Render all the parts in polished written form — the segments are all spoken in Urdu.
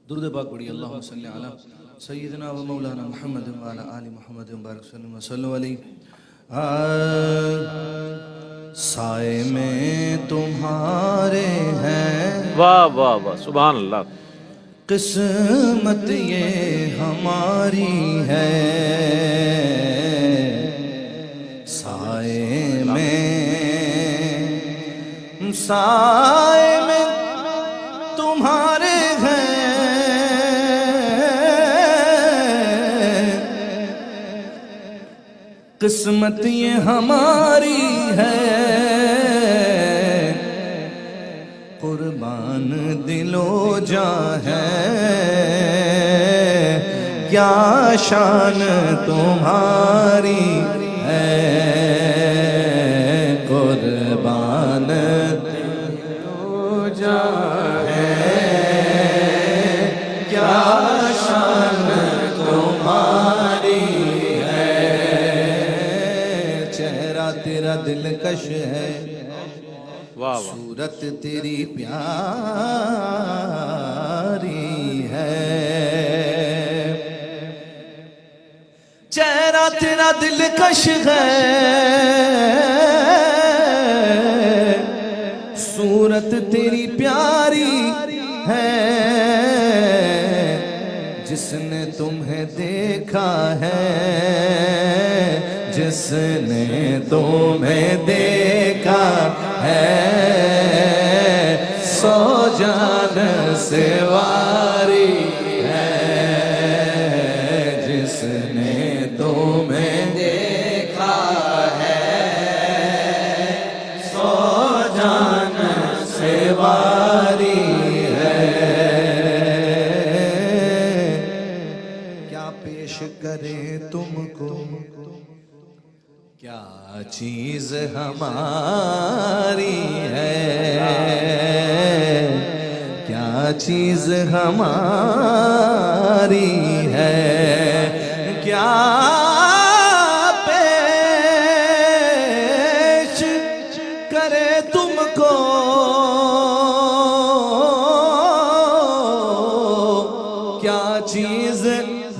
درود پاک پڑھی اللہم صلی علی سیدنا و مولانا محمد و علی آل محمد مبارک وسلم صلی علیہ سائے میں تمہارے ہیں واہ واہ واہ سبحان اللہ. قسمت یہ ہماری ہے سائے میں تمہارے ہیں قسمت یہ ہماری ہے قربان دل و جاں ہے کیا شان تمہاری ہے قربان دل و جاں ہے کیا شان تمہاری ہے چہرہ تیرا دلکش ہے صورت تیری پیاری ہے چہرہ تیرا دلکش ہے صورت تیری پیاری ہے جس نے تمہیں دیکھا ہے جس نے تمہیں دیکھا ہے سو جان سے واری ہے جس نے تمہیں دیکھا ہے سو جان سے واری ہے کیا پیش کرے تم کو کیا چیز ہماری ہے کیا چیز ہماری ہے کیا پیش کرے تم کو کیا چیز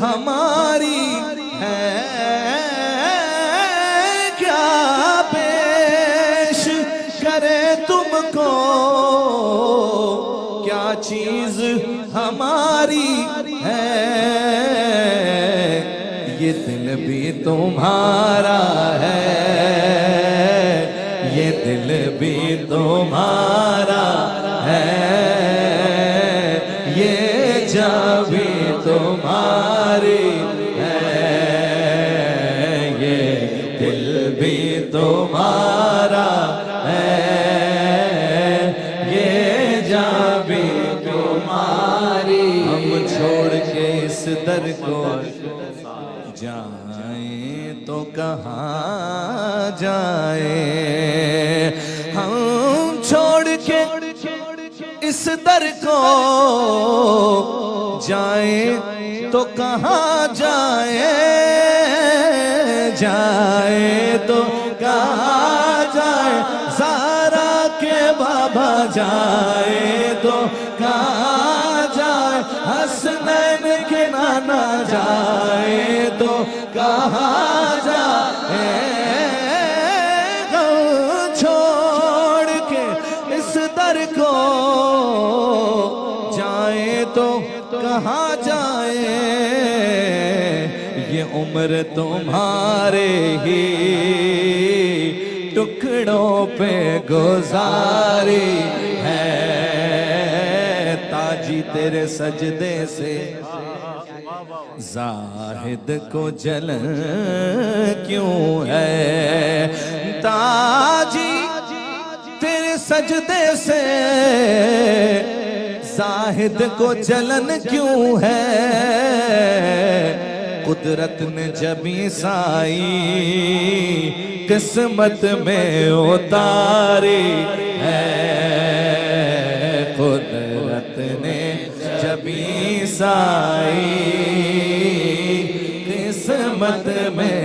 ہماری ہے تم کو کیا چیز ہماری ہے یہ دل بھی تمہارا ہے یہ دل بھی تمہارا ہے یہ جاں بھی تمہاری ہے یہ دل بھی تمہارا چھوڑ کے اس در کو جائیں تو کہاں جائیں ہم چھوڑ کے اس در کو جائیں تو کہاں جائیں جائیں تو کہاں جائیں زہرا کے بابا جائیں تو کہاں جائیں حسنین کے نانا جائے تو کہاں جائے چھوڑ کے اس در کو جائے تو کہاں جائے یہ عمر تمہارے ہی ٹکڑوں پہ گزاری ہے تاجی تیرے سجدے سے زاہد کو جلن کیوں ہے تاجی تیرے سجدے سے زاہد کو جلن کیوں ہے قدرت نے جب عیسائی قسمت میں اتاری ہے قدرت نے جب عیسائی قسمت میں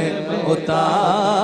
اتاری